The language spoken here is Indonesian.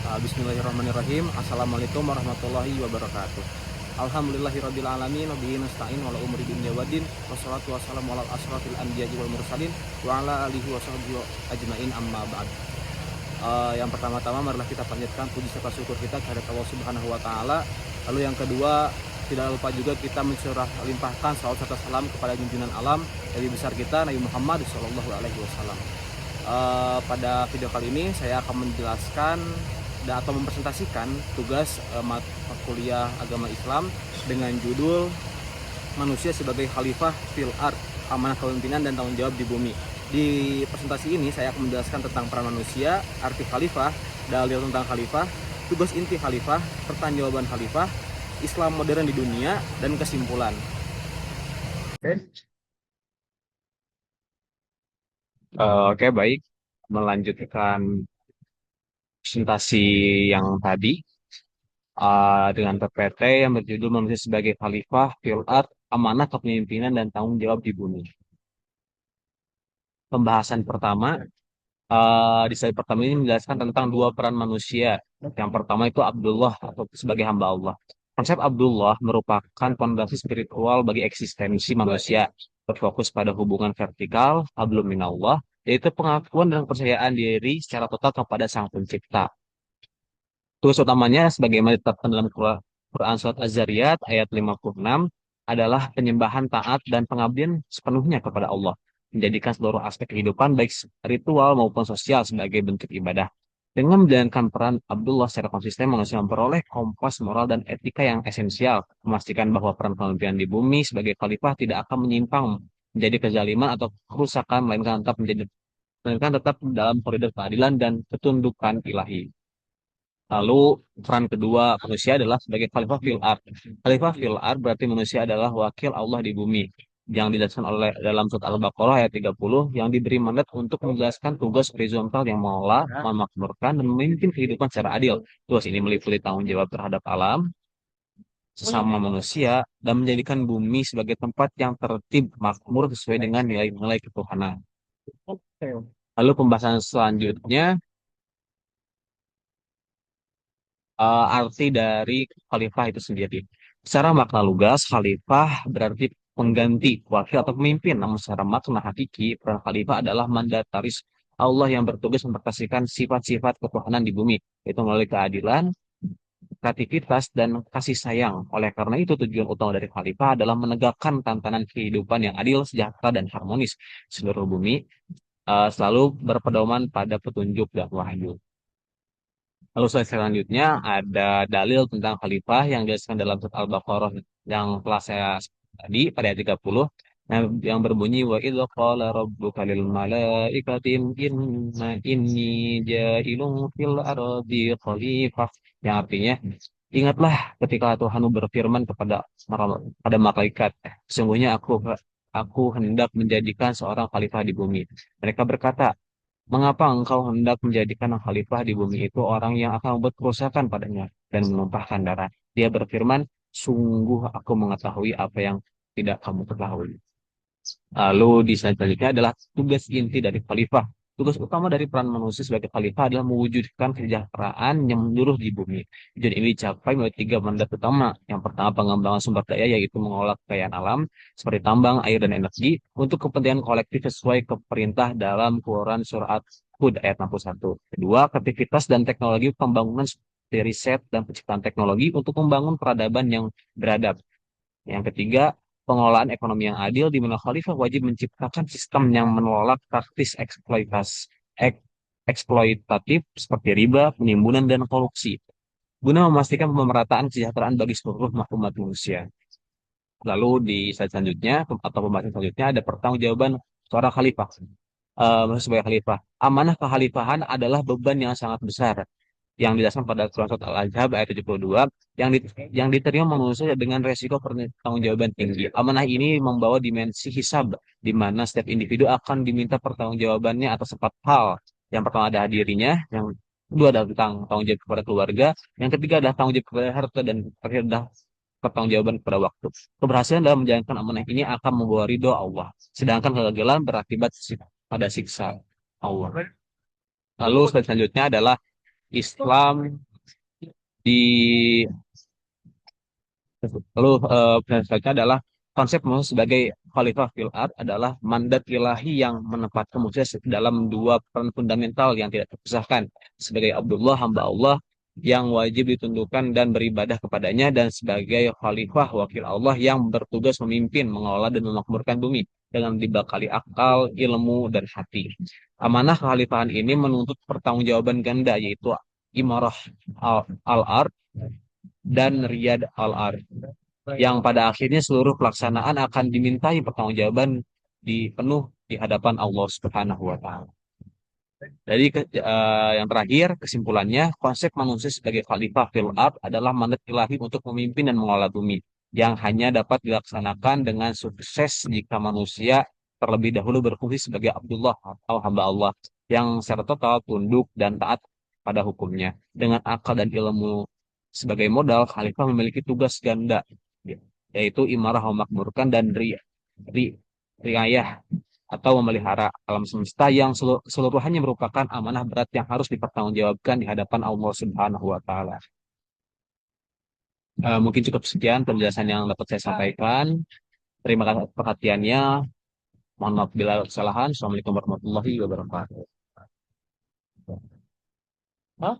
Bismillahirrahmanirrahim. Assalamualaikum warahmatullahi wabarakatuh. Alhamdulillahirabbil alamin wa bihi nasta'in wa la umri dunya waddin wassalatu wassalamu ala asrofil anbiya'i wal mursalin wa ala alihi washabbihi ajmain amma ba'd. Yang pertama-tama marilah kita panjatkan puji serta syukur kita kepada Allah Subhanahu wa taala. Lalu yang kedua, tidak lupa juga kita mencurah limpahkan salawat serta salam kepada junjungan alam Nabi besar kita Nabi Muhammad sallallahu alaihi wasallam. Pada video kali ini saya akan menjelaskan atau mempresentasikan tugas mata kuliah agama Islam dengan judul Manusia sebagai Khalifah fil Ard, Amanah Kepemimpinan dan Tanggung Jawab di Bumi. Di presentasi ini saya akan menjelaskan tentang peran manusia, arti khalifah, dalil tentang khalifah, tugas inti khalifah, pertanggungjawaban khalifah, Islam modern di dunia, dan kesimpulan. Oke, baik. Melanjutkan presentasi yang tadi dengan PPT yang berjudul Manusia sebagai Khalifah fil Ard, Amanah Kepemimpinan dan Tanggung Jawab di Bumi. Pembahasan pertama, di slide pertama ini menjelaskan tentang dua peran manusia. Yang pertama itu Abdullah atau sebagai hamba Allah. Konsep Abdullah merupakan fondasi spiritual bagi eksistensi manusia, berfokus pada hubungan vertikal, hablum minallah, yaitu pengakuan dan kepercayaan diri secara total kepada Sang Pencipta. Tugas utamanya sebagaimana ditetapkan dalam Quran Surat Az-Zariyat ayat 56 adalah penyembahan taat dan pengabdian sepenuhnya kepada Allah, menjadikan seluruh aspek kehidupan baik ritual maupun sosial sebagai bentuk ibadah. Dengan menjalankan peran Abdullah secara konsisten, manusia memperoleh kompas moral dan etika yang esensial, memastikan bahwa peran kepemimpinan di bumi sebagai khalifah tidak akan menyimpang menjadi kezaliman atau kerusakan, melainkan tetap dalam koridor keadilan dan ketundukan ilahi. Lalu peran kedua manusia adalah sebagai khalifah fil ard. Khalifah fil ard berarti manusia adalah wakil Allah di bumi. Yang dijelaskan oleh dalam surat Al-Baqarah ayat 30 yang diberi mandat untuk menjelaskan tugas horizontal yang mengolah, memakmurkan, dan memimpin kehidupan secara adil. Tugas ini meliputi tanggung jawab terhadap alam, sesama manusia, dan menjadikan bumi sebagai tempat yang tertib, makmur sesuai dengan nilai-nilai ketuhanan. Lalu pembahasan selanjutnya arti dari khalifah itu sendiri. Secara makna lugas, khalifah berarti pengganti, wakil atau pemimpin. Namun secara makna hakiki, peran khalifah adalah mandataris Allah yang bertugas mempertaksikan sifat-sifat ketuhanan di bumi, yaitu melalui keadilan, kreativitas, dan kasih sayang. Oleh karena itu, tujuan utama dari khalifah adalah menegakkan tatanan kehidupan yang adil, sejahtera, dan harmonis. Seluruh bumi selalu berpedoman pada petunjuk dan wahyu. Lalu slide selanjutnya ada dalil tentang khalifah yang dijelaskan dalam surat Al-Baqarah yang telah saya tadi pada ayat 30 yang berbunyi wa idza qala rabbuka lil malaikati inna inni ja'ilun fil ardi khalifah, yang artinya ingatlah ketika Tuhan berfirman kepada malaikat, sesungguhnya aku hendak menjadikan seorang khalifah di bumi. Mereka berkata, mengapa engkau hendak menjadikan khalifah di bumi itu orang yang akan membuat kerusakan padanya dan menumpahkan darah? Dia berfirman, sungguh aku mengetahui apa yang tidak kamu ketahui. Lalu di slide selanjutnya adalah tugas inti dari khalifah. Tugas utama dari peran manusia sebagai khalifah adalah mewujudkan kesejahteraan yang menyeluruh di bumi. Tujuan ini dicapai melalui tiga mandat utama. Yang pertama, pengembangan sumber daya, yaitu mengolah kekayaan alam seperti tambang, air, dan energi untuk kepentingan kolektif sesuai ke perintah dalam Quran Surat Hud ayat 61. Kedua, kreativitas dan teknologi pembangunan seperti riset dan penciptaan teknologi untuk membangun peradaban yang beradab. Yang ketiga, pengelolaan ekonomi yang adil di mana khalifah wajib menciptakan sistem yang menolak praktis eksploitatif seperti riba, penimbunan, dan korupsi, guna memastikan pemerataan kesejahteraan bagi seluruh umat manusia. Lalu di slide selanjutnya atau pembahasan selanjutnya ada pertanggungjawaban seorang khalifah. Sebagai khalifah, amanah kekhalifahan adalah beban yang sangat besar yang dijelaskan pada Quran Surat Al-Ahzab ayat 72 yang diterima manusia dengan resiko pertanggungjawaban tinggi. Amanah ini membawa dimensi hisab di mana setiap individu akan diminta pertanggungjawabannya atas empat hal. Yang pertama adalah dirinya, yang kedua adalah tentang tanggung jawab kepada keluarga, yang ketiga adalah tanggung jawab kepada harta, dan terakhir adalah pertanggungjawaban kepada waktu. Keberhasilan dalam menjalankan amanah ini akan membawa ridho Allah, sedangkan kegagalan berakibat pada siksa Allah. Lalu selanjutnya adalah Islam di lalu selanjutnya adalah konsep Muhammad sebagai khalifah fil ard adalah mandat ilahi yang menempatkan manusia dalam dua peran fundamental yang tidak terpisahkan sebagai Abdullah hamba Allah yang wajib ditundukkan dan beribadah kepadanya dan sebagai khalifah wakil Allah yang bertugas memimpin, mengelola dan memakmurkan bumi dengan dibekali akal, ilmu dan hati. Amanah kekhalifahan ini menuntut pertanggungjawaban ganda yaitu imarah al-ard dan riyad al-ard yang pada akhirnya seluruh pelaksanaan akan dimintai pertanggungjawaban di penuh di hadapan Allah Subhanahu wa taala. Jadi yang terakhir kesimpulannya konsep manusia sebagai khalifah fil ard adalah mandat ilahi untuk memimpin dan mengelola bumi yang hanya dapat dilaksanakan dengan sukses jika manusia terlebih dahulu berfungsi sebagai Abdullah atau hamba Allah yang secara total tunduk dan taat pada hukumnya. Dengan akal dan ilmu sebagai modal, khalifah memiliki tugas ganda yaitu imarah memakmurkan dan riayah atau memelihara alam semesta yang seluruhannya merupakan amanah berat yang harus dipertanggungjawabkan di hadapan Allah Subhanahu wa taala. Mungkin cukup sekian penjelasan yang dapat saya sampaikan. Terima kasih perhatiannya. Mohon maaf bila kesalahan. Assalamualaikum warahmatullahi wabarakatuh. Hah?